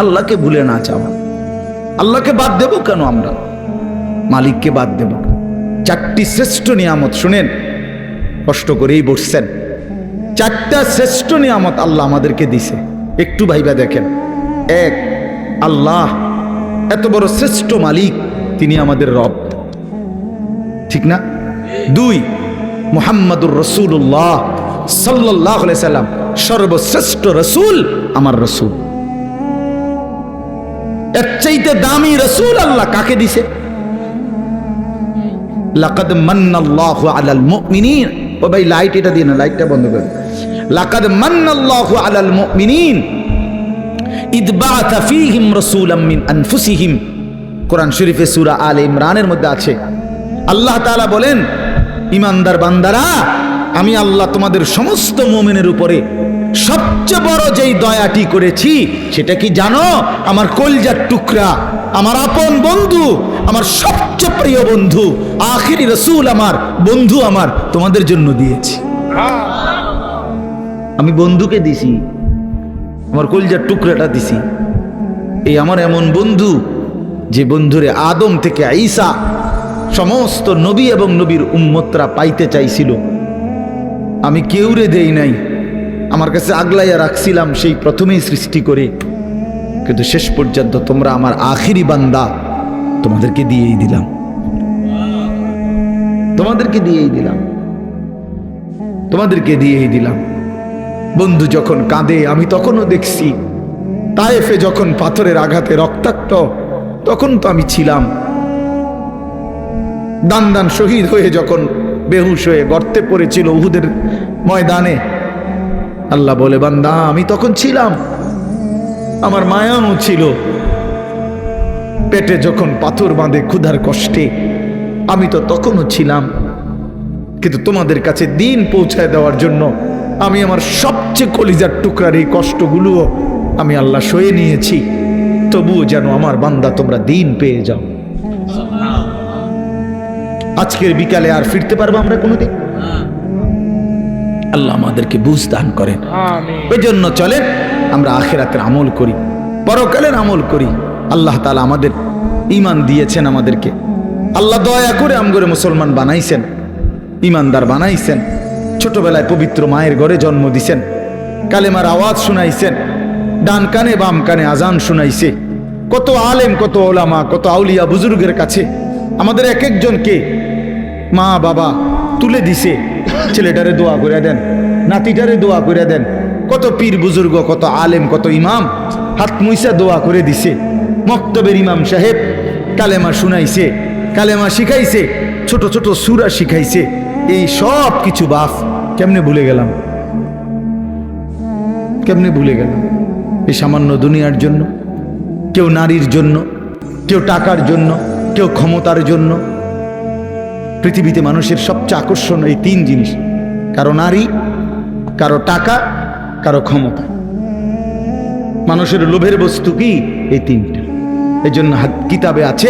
আল্লাহকে ভুলে না যাওয়া। আল্লাহকে বাদ দেব কেন আমরা? মালিককে বাদ দেব। চারটি শ্রেষ্ঠ নিয়ামত শুনেন, কষ্ট করেই বসছেন। চারটা শ্রেষ্ঠ নিয়ামত আল্লাহ আমাদেরকে দিছে, একটু ভাইবা দেখেন। এক, আল্লাহ এত বড় শ্রেষ্ঠ মালিক, তিনি আমাদের রব, ঠিক না? দুই, মুহাম্মাদুর রাসূলুল্লাহ সাল্লাল্লাহু আলাইহি সাল্লাম সর্বশ্রেষ্ঠ রাসূল, আমার রাসূল। এর চাইতে দামি রাসূল আল্লাহ কাকে দিছে? লাকাদ মান্নাল্লাহু আলাল মুমিনিন। ও ভাই লাইট এটা দিন, লাইটটা বন্ধ করে। লাকাদ মান্নাল্লাহু আলাল মুমিনিন ইদ বাআথা ফীহিম রাসূলাম মিন আনফুসিহিম। কোরআন শরীফে সূরা আলে ইমরানের মধ্যে আছে। আল্লাহ তাআলা বলেন, ঈমানদার বান্দারা, আমি আল্লাহ তোমাদের সমস্ত মুমিনের উপরে সবচেয়ে বড় যেই দয়াটি করেছি সেটা কি জানো? আমার কলিজার টুকরা, আমার আপন বন্ধু, আমার সবচেয়ে প্রিয় বন্ধু, আখিরি রাসূল, আমার বন্ধু, আমার তোমাদের জন্য দিয়েছি। আমি বন্ধুকে দিছি, আমার কলিজার টুকরাটা দিছি। এই আমার এমন বন্ধু, যে বন্ধুরে আদম থেকে ঈসা সমস্ত নবী এবং নবীর উম্মতরা পাইতে চাইছিল, আমি কেউরে দেই নাই, আমার কাছে আগলাইয়া রাখছিলাম সেই প্রথমেই সৃষ্টি করে। কিন্তু শেষ পর্যন্ত তোমরা আমার আখিরি বান্দা, তোমাদেরকে দিয়েই দিলাম, তোমাদেরকে দিয়েই দিলাম, তোমাদেরকে দিয়েই দিলাম। বন্ধু যখন কাঁদে আমি তখনও দেখছি, তায়েফে যখন পাথরের আঘাতে রক্তাক্ত, তখন তো আমি ছিলাম। দান দান শহীদ হয়ে যখন বেহুশ হয়ে গর্তে পড়েছিল উহুদের ময়দানে, আল্লাহ বলে, বান্দা আমি তখন ছিলাম, আমার মায়াও ছিল। পেটে যখন পাথর বাঁধে ক্ষুধার কষ্টে, আমি তো তখনও ছিলাম। কিন্তু তোমাদের কাছে দিন পৌঁছায় দেওয়ার জন্য আমি আমার সবচেয়ে কলিজার টুকরার এই কষ্টগুলোও আমি আল্লাহ সয়ে নিয়েছি, তবুও যেন আমার বান্দা তোমরা দিন পেয়ে যাও। আজকের বিকালে আর ফিরতে পারবো আমরা কোনোদিন? আল্লাহ আমাদেরকে বুঝ দান করেন। ওই জন্য চলেন আমরা আখিরাতের আমল করি, পরকালের আমল করি। আল্লাহ তাআলা আমাদের ঈমান দিয়েছেন, আমাদেরকে আল্লাহ দয়া করে আমগরে মুসলমান বানাইছেন, ঈমানদার বানাইছেন। ছোটবেলায় পবিত্র মায়ের ঘরে জন্ম দিছেন, কালেমার আওয়াজ শুনাইছেন, ডান কানে বাম কানে আজান শুনাইছে। কত আলেম, কত ওলামা, কত আউলিয়া বুজুর্গের কাছে আমাদের এক একজনকে মা বাবা তুলে দিছে, ছেলেটারে দোয়া করে দেন, নাতিটারে দোয়া করে দেন। কত পীর বুজুর্গ, কত আলেম, কত ইমাম হাত মুইসা দোয়া করে দিছে। মক্তবের ইমাম সাহেব কালেমা শুনাইছে, কালেমা শিখাইছে, ছোট ছোট সূরা শিখাইছে। এই সব কিছু বাপ কেমনে ভুলে গেলাম? কেমনে ভুলে গেলাম? এই সামান্য দুনিয়ার জন্য, কেউ নারীর জন্য, কেউ টাকার জন্য, কেউ ক্ষমতার জন্য। পৃথিবীতে মানুষের সবচেয়ে আকর্ষণ এই তিন জিনিস: কারো নারী, কারো টাকা, কারো ক্ষমতা। মানুষের লোভের বস্তু কি? এই তিনটা। এই জন্য কিতাবে আছে,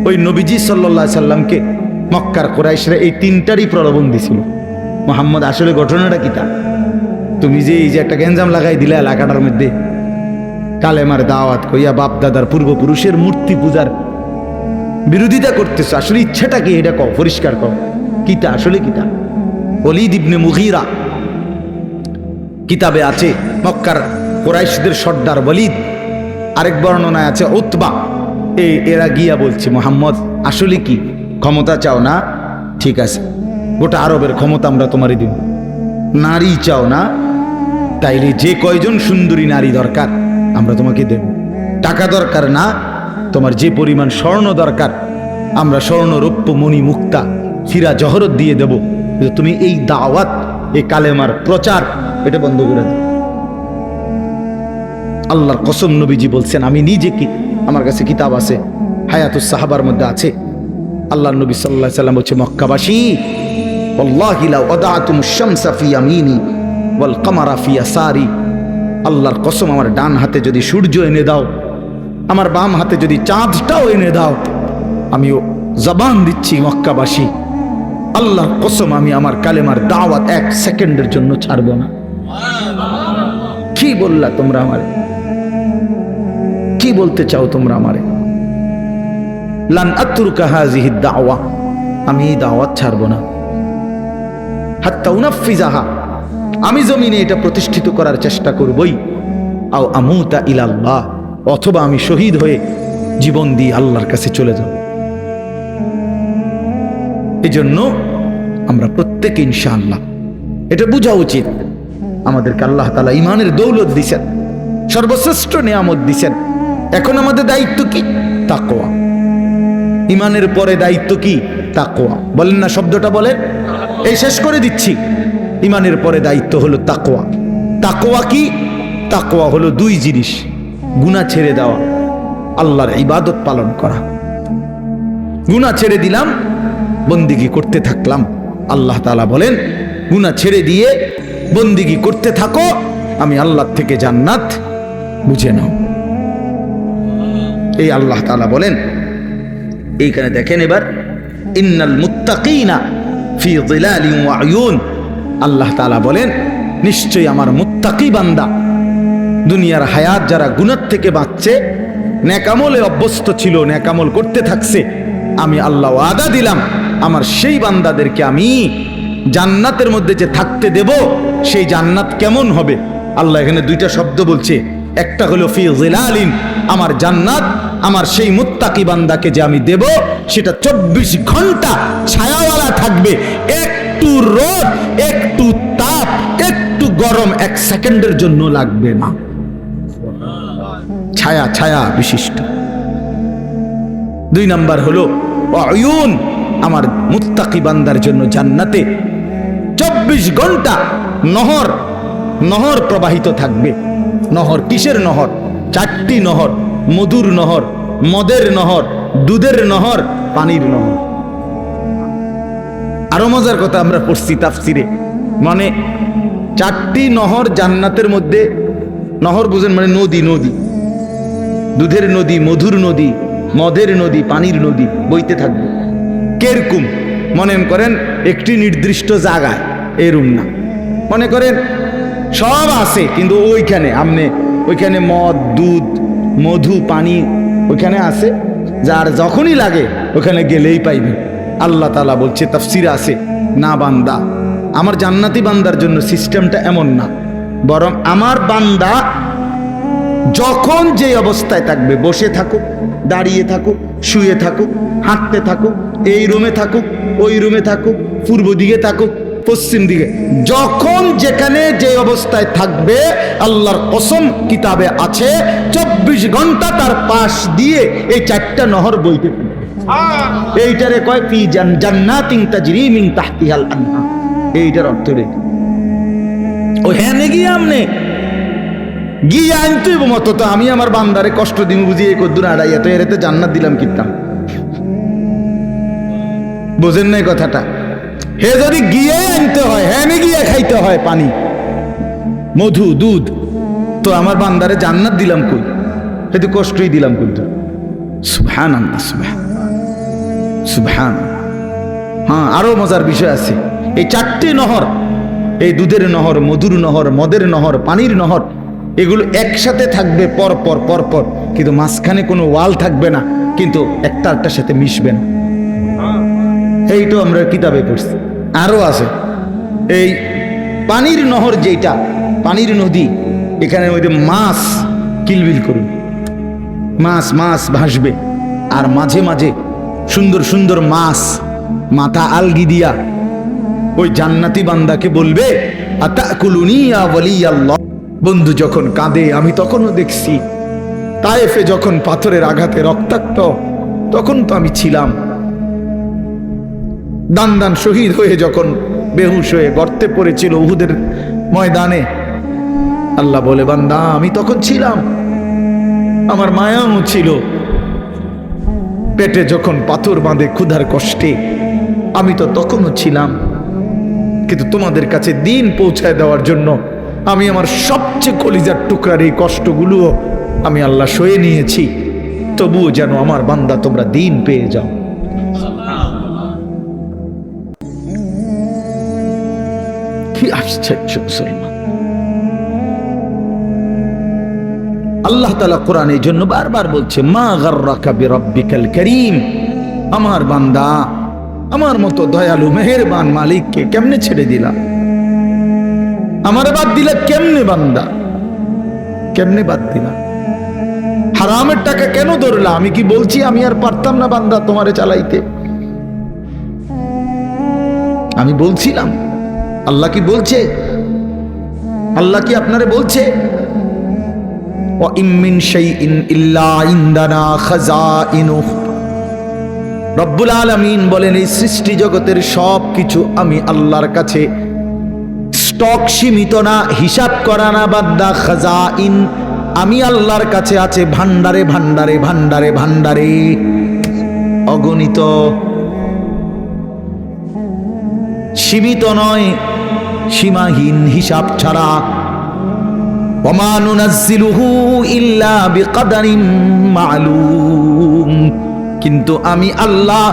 ওই নবীজি সাল্লাল্লাহু আলাইহি সাল্লামকে মক্কার কুরাইশরা এই তিনটারই প্রলোভন দিছিল। মুহাম্মদ আসলে ঘটনাটা কিতা? তুমি যে এই যে একটা গেঞ্জাম লাগাই দিলা এলাকাটার মধ্যে, কালেমার দাওয়াত কইয়া বাপ দাদার পূর্বপুরুষের মূর্তি পূজার বিরোধিতা করতেছ, আসলে ইচ্ছেটা কি? এটা কও, পরিষ্কার কও, কিতা আসলে কিতা? ওলীদ ইবনে মুগীরা কিতাবে আছে, মক্কার কুরাইশদের সর্দার ওলীদ। আরেক বর্ণনায় আছে উতবা। এরা গিয়া বলছে, মুহাম্মদ আসলে কি ক্ষমতা চাও না? ঠিক আছে, গোটা আরবের ক্ষমতা আমরা তোমারই দিব। নারী চাও না? তাইলে যে কয়জন সুন্দরী নারী দরকার আমরা তোমাকে দেব। টাকা দরকার না? তোমার যে পরিমাণ স্বর্ণ দরকার আমরা স্বর্ণ, রৌপ্য, মণি, মুক্তা, হীরা, জহরত দিয়ে দেব। তুমি এই দাওয়াত, এই কালেমার প্রচার, এটা বন্ধ করে দাও। আল্লাহর কসম, নবীজি বলছেন, আমি নিজে কি, আমার কাছে কিতাব আছে, হায়াতুস সাহাবার মধ্যে আছে। আল্লাহর নবী সাল্লাল্লাহু আলাইহি সাল্লাম বলছে, মক্কাবাসী, ওয়াল্লাহি লাউ আদাতুমুশ শামসা ফি ইয়ামিনি ওয়াল কামারা ফি ইয়াসারি। আল্লাহর কসম, আমার ডান হাতে যদি সূর্য এনে দাও, আমার বাম হাতে যদি চাঁদটাও এনে দাও, আমিও জবান দিচ্ছি মক্কাবাসী, আল্লাহর কসম, আমি আমার কালেমার দাওয়াত এক সেকেন্ডের জন্য ছাড়ব না। কি বললা তোমরা আমার? কি বলতে চাও তোমরা আমারে? লান আতরুকা হাযিহি দাওয়া, আমি এই দাওয়াত ছাড়বো না, হাত্তা উনাফিজাহা, আমি জমিনে এটা প্রতিষ্ঠিত করার চেষ্টা করবই, আও আমুতা ইলাল্লাহ, অথবা আমি শহীদ হয়ে জীবন দিয়ে আল্লাহর কাছে চলে যাব। এই জন্য আমরা প্রত্যেকে ইনশাআল্লাহ এটা বোঝা উচিত, আমাদেরকে আল্লাহ তাআলা ঈমানের দৌলত দিয়েছেন, সর্বশ্রেষ্ঠ নিয়ামত দিয়েছেন। এখন আমাদের দায়িত্ব কি? তাকওয়া। ঈমানের পরে দায়িত্ব কি? তাকওয়া। বলেন না শব্দটা বলেন, এই শেষ করে দিচ্ছি। ঈমানের পরে দায়িত্ব হলো তাকওয়া। তাকওয়া কি? তাকওয়া হলো দুই জিনিস, গুনাহ ছেড়ে দেওয়া, আল্লাহর ইবাদত পালন করা। গুনাহ ছেড়ে দিলাম, বন্দিগি করতে থাকলাম। আল্লাহ তাআলা বলেন গুনাহ ছেড়ে দিয়ে বন্দিগি করতে থাকো, আমি আল্লাহ থেকে জান্নাত বুঝে নাও। এই আল্লাহ তাআলা বলেন। এইখানে দেখেন এবার, ইন্নাল মুত্তাকিনা ফি যিলালিন ওয়া আয়ুন, আল্লাহ তাআলা বলেন নিশ্চয়ই আমার মুত্তাকি বান্দা, দুনিয়ার হায়াত যারা গুনাহ থেকে বাঁচছে, নেকামলে অভ্যস্ত ছিল, নেকামল করতে থাকছে, আমি আল্লাহ ওয়াদা দিলাম আমার সেই বান্দাদেরকে আমি জান্নাতের মধ্যে যে থাকতে দেব, সেই জান্নাত কেমন হবে? আল্লাহ এখানে দুইটা শব্দ বলছে, একটা হলো ফি যিলালিন, আমার জান্নাত আমার সেই মুত্তাকি বান্দাকে যে আমি দেব, সেটা 24 ঘন্টা ছায়াওয়ালা থাকবে, একটু রোদ, একটু তাপ, একটু গরম 1 সেকেন্ডের জন্য লাগবে না, ছায়া ছায়া বিশিষ্ট। 2 নাম্বার হলো আয়ুন, আমার মুত্তাকি বান্দার জন্য জান্নাতে 24 ঘন্টা নহর নহর প্রবাহিত থাকবে। নহর কিসের নহর? 4টি নহর, মধুর নহর, মদের নহর, দুধের নহর, পানির নহর। আরো মজার কথা আমরা পড়ছি তাফসিরে, মানে 4টি নহর জান্নাতের মধ্যে। নহর বুঝেন মানে নদী, নদী, দুধের নদী, মধুর নদী, মদের নদী, পানির নদী বইতে থাকবে। কেরকম মনে করেন একটি নির্দিষ্ট জায়গায়, এরম না, মনে করেন সব আছে কিন্তু ওইখানে আমনে ওইখানে মদ, দুধ, মধু, পানি ওইখানে আছে, যার যখনই লাগে ওখানে গেলেই পাইবে। আল্লাহ তাআলা বলছে তাফসিরে আছে, না বান্দা, আমার জান্নাতি বান্দার জন্য সিস্টেমটা এমন না, বরং আমার বান্দা যখন যে অবস্থায় থাকবে, বসে থাকুক, দাঁড়িয়ে থাকুক, শুয়ে থাকুক, হাঁটতে থাকুক, এই রুমে থাকুক, ওই রুমে থাকুক, পূর্ব দিকে থাকুক, পশ্চিম দিকে, যখন যেখানে যে অবস্থায় থাকবে, আল্লাহর কসম কিতাবে আছে 24 ঘন্টা তার পাশ দিয়ে এই 4টা নহর বইতে থাকবে। এইটারে কয় ফি জান্নাতিন তাজরি মিন তাহতিহাল আনহার। এইটার অর্থ রে ও হ্যাঁ গিয়ে আমনে গিয়ে আনতে মতো তো আমি আমার বান্দারে কষ্ট দিন বুঝিয়ে কদ্দুর আড়াইয়া তো এরাতে জান্নাত দিলাম কিতাম, বোঝেন নাই কথাটা? হে যদি গিয়ে আনতে হয়, হ্যাঁ গিয়ে খাইতে হয় পানি, মধু, দুধ, তো আমার বান্দারে জান্নাত দিলাম কই? হেতু কষ্টই দিলাম কিন্তু। সুবহানাল্লাহ, সুবহান। হ্যাঁ, আরো মজার বিষয় আছে। এই 4টি নহর, এই দুধের নহর, মধুর নহর, মদের নহর, পানির নহর, এগুলো একসাথে থাকবে পরপর পরপর, কিন্তু মাঝখানে কোনো ওয়াল থাকবে না, কিন্তু একটা একটার সাথে মিশবে না। এইটাও আমরা কিতাবে পড়ছি। আরো আছে এই পানির নহর, যেটা পানির নদী, এখানে ওই যে মাছ কিলবিল করুন, মাছ মাছ ভাসবে, আর মাঝে মাঝে সুন্দর সুন্দর মাছ মাথা আলগি দিয়া ওই জান্নাতি বান্দাকে বলবে, আতাকুলুনি ইয়া ওয়ালিয়াল্লাহ। বন্ধু যখন কাঁদে আমি তখনও দেখছি, তায়েফে যখন পাথরের আঘাতে রক্তাক্ত, তখন তো আমি ছিলাম। দান দান শহীদ হয়ে যখন বেহুশ হয়ে গর্তে পড়েছিল উহুদের ময়দানে, আল্লাহ বলে বান্দা আমি তখন ছিলাম, আমার মায়াও ছিল। পেটে যখন পাথর বাঁধে ক্ষুধার কষ্টে, আমি তো তখনও ছিলাম। কিন্তু তোমাদের কাছে দিন পৌঁছায় দেওয়ার জন্য আমি আমার সবচেয়ে কলিজার টুকরার এই কষ্টগুলোও আমি আল্লাহ সয়ে নিয়েছি, তবুও যেন আমার বান্দা তোমরা দিন পেয়ে যাও। কি আশ্চর্য মুসলমান! আল্লাহ তাআলা কোরআনে এই জন্য বারবার বলছে, মা গাররাকা বিরাব্বিকাল কারীম, আমার বান্দা আমার মতো দয়ালু মেহেরবান মালিককে কেমনে ছেড়ে দিলা, আমারে বাদ দিলা কেমনে বান্দা, কেমনে বাদ দিলা, হারামের টাকা কেন ধরলা? আমি কি বলছি আমি আর পারতাম না বান্দা তোমারে চালাইতে? আমি বলছিলাম? আল্লাহ কি বলছে? আল্লাহ কি আপনারে বলছে ওয়া ইম মিন শাইইন ইল্লা ইনদানা খাযাইনুহু? রব্বুল আলামিন বলেন, এই সৃষ্টি জগতের সব কিছু আমি আল্লাহর কাছে স্টক সীমিত না, হিসাব করা না বান্দা, খাযাইন আমি আল্লাহর কাছে আছে ভান্ডারে ভান্ডারে ভান্ডারে ভান্ডারে, অগণিত, সীমিত নয়, সীমাহীন, হিসাব ছাড়া। ওমা নুনাজ্জিলুহু ইল্লা বিকদারিন মালুম, কিন্তু আমি আল্লাহ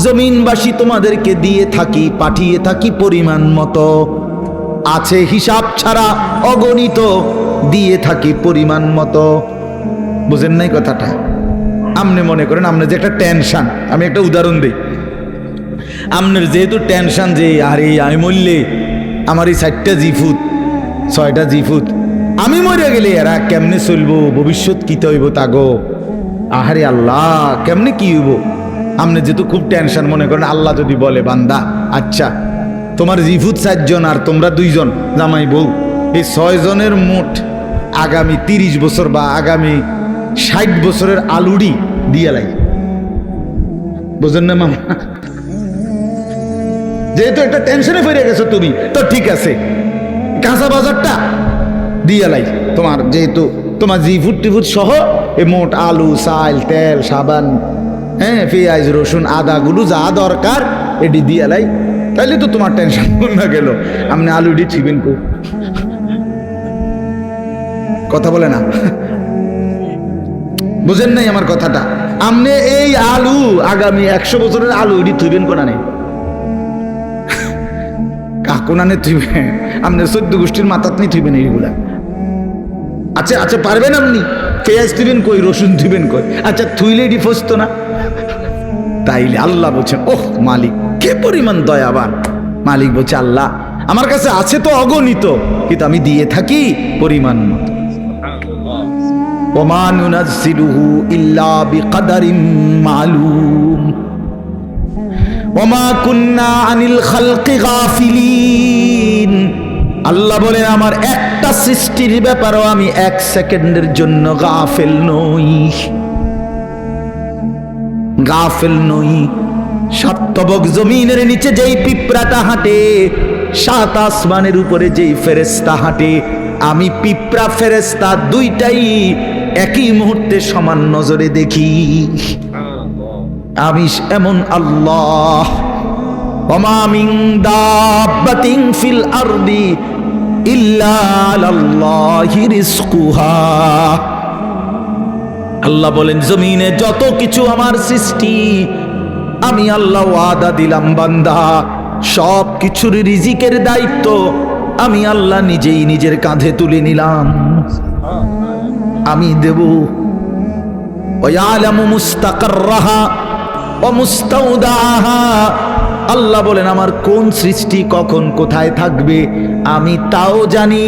জমিনবাসী তোমাদেরকে দিয়ে থাকি, পাঠিয়ে থাকি পরিমাণ মতো, আছে হিসাব ছাড়া, অগণিত, দিয়ে থাকি পরিমাণ মতো। বুঝেন নাই কথাটা? আপনি মনে করেন আপনার যে একটা টেনশন, আমি একটা উদাহরণ দিই, আপনার যেহেতু টেনশন যে আরে আমি মরলে আমার এই 4টা জিফুত 6টা জিফুত, আমি মরে গেলে এরা কেমনে চলবো, ভবিষ্যৎ কিতে হইব তাগো, আহারে আল্লাহ কেমনে কি হইব, আপনি যেহেতু খুব টেনশন, মনে করেন আল্লাহ যদি বলে বান্দা আচ্ছা তোমার জিফুত 4 জন আর তোমরা 2 জন জামাই বউ, এই 6 জনের মোট আগামী 30 বছর বা আগামী 60 বছরের আলুড়ি দিয়ে লাগে। বুঝেন না মামা? যেহেতু একটা টেনশনে ফিরে গেছো তুমি, তো ঠিক আছে কাঁচা বাজারটা দিয়ে লাই, তোমার যেহেতু তোমার জিফুট টিফুট সহ এই মোট আলু, চাল, তেল, সাবান, হ্যাঁ পেঁয়াজ, রসুন, আদাগুলো যা দরকার এটি দিয়ে লাই, তাইলে তো তোমার টেনশন না গেল। আপনি আলুটি ছিবেন কো? কথা বলে না, বুঝেন নাই আমার কথাটা? আপনি এই আলু আগামী 100 বছরের আলু এটি থুইবেন কোনা নেই, কাকুনানে থুইবেন, আপনি 14 গোষ্ঠীর মাথাত নিয়ে থুইবেন এইগুলা। আচ্ছা আচ্ছা পারবেন আপনি? পেঁয়াজ থুইবেন কই, রসুন থুইবেন কই? আচ্ছা থুইলে এটি ফসত না? তাইলে আল্লাহ বলছেন, ওহ মালিক কে পরিমাণ দয়াবান। মালিক বলছে আল্লাহ আমার কাছে আছে তো অগণিত, কিন্তু আমি দিয়ে থাকি পরিমাণ মতো। ওমা নুনাজ্জিলুহু ইল্লা বিকদারিন মালুম ওমা কুন্না আনিল খালকি গাফিলিন। আল্লাহ বলেন আমার একটা সৃষ্টির ব্যাপারেও আমি 1 সেকেন্ডের জন্য গাফেল নই, গাফেল নই। 7 তবক জমিনের নিচে যেই পিঁপড়াটা হাঁটে, 7 আসমানের উপরে যেই ফেরেশতা হাঁটে, আমি পিঁপড়া ফেরেশতা দুইটাই একই মুহূর্তে সমান নজরে দেখি। আমি এমন আল্লাহ। ওমা মিন দাব্বাতিন ফিল আরদি ইল্লা আলাল্লাহি রিজকুহা। আল্লাহ বলেন জমিনে যত কিছু আমার সৃষ্টি, আমি আল্লাহ ওয়াদা দিলাম বান্দা সব কিছুর রিজিকের দায়িত্ব আমি আল্লাহ নিজেই নিজের কাঁধে তুলে নিলাম, আমি দেব। ওয়ালামু মুস্তাকাররাহা ওয়া মুস্তাউদাহা। আল্লাহ বলেন আমার কোন সৃষ্টি কখন কোথায় থাকবে আমি তাও জানি,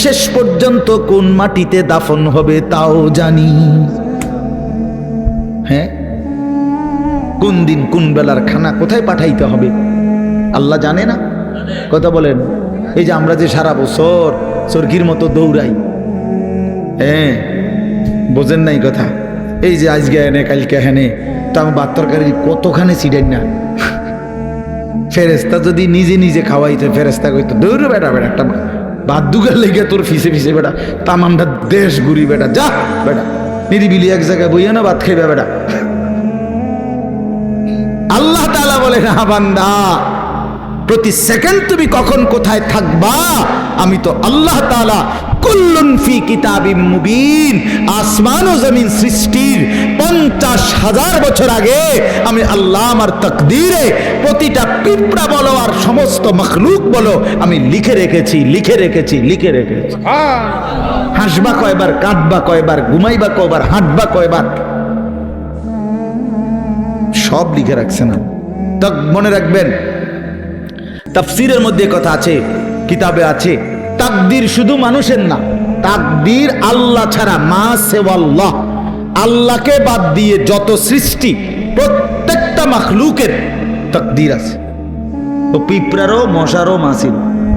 শেষ পর্যন্ত কোন মাটিতে দাফন হবে তাও জানি। হ্যাঁ, কোন দিন কোন বেলার খানা কোথায় পাঠাইতে হবে আল্লাহ জানে না? কথা বলেন। এই যে আমরা যে সারা বছর চরকির মতো দৌড়াই, হ্যাঁ বোঝেন নাই কথা? এই যে আজকে এনে কালকে হেনে, তো আমি ভাত তরকারি কতখানি ছিড়েন না। ফেরেস্তা যদি নিজে নিজে খাওয়াইতে, ফেরেস্তা কইতো দৌড় বেটা বেটা একটা ভাত দুগার লেগে তোর ফিসে ফিসে বেটা তামামটা দেশ ঘুরি বেটা, যা বেটা নিরিবিলি এক জায়গায় বইয়া না ভাত খাইবে বেটা। আল্লাহ তাআলা বলে না বান্দা প্রতি সেকেন্ড তুমি কখন কোথায় থাকবা আমি তো আল্লাহ তাআলা কুল্লুন ফি কিতাবিম মুবিন, আসমান ও জমিন সৃষ্টির 50,000 বছর আগে আমি আল্লাহ আমার তাকদীরে প্রতিটা পিঁপড়া বলো আর সমস্ত মখলুক বলো আমি লিখে রেখেছি। হাসবা কয়বার, কাঁদবা কয়বার, ঘুমাইবা কয়বার, হাঁটবা কয়বার, সব লিখে রাখছে না। তো মনে রাখবেন, তাফসীরের মধ্যে কথা আছে, কিতাবে আছে, তাকদীর শুধু মানুষের না, তাকদীর আল্লাহ ছাড়া, মা সেওয়াল্লাহ, আল্লাহকে বাদ দিয়ে যত সৃষ্টি প্রত্যেকটা মাখলুকের তাকদীর আছে। তো পিঁপড়ারও মশারও মাসির,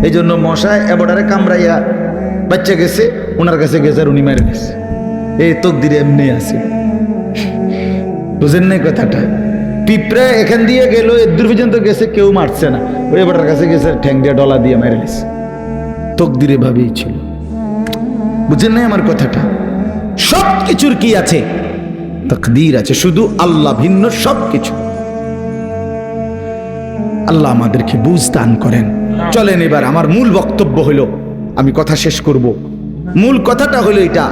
এই জন্য মশায় এবারে কামড়াইয়া বাচ্চা গেছে, ওনার কাছে গেছে আর উনি মেরে গেছে, এই তকদিরে এমনি আছে। বুঝেন নাই কথাটা? পিঁপড়া এখান দিয়ে গেল, এদূর পর্যন্ত গেছে, কেউ মারছে না, ওই এবারের কাছে গেছে ঠ্যাং দিয়ে ডলা দিয়ে মেরে গেছে। তকদিরে ভাবেই ছিল। বুঝেন নাই আমার কথাটা? সব কিছুর কি আছে? তাকদীর আছে, শুধু আল্লাহ ভিন্ন সব কিছু। আল্লাহ আমাদেরকে বুঝ দান করেন। চলেন এবার আমার মূল বক্তব্য হলো, আমি কথা শেষ করব। মূল কথাটা হলো এটা,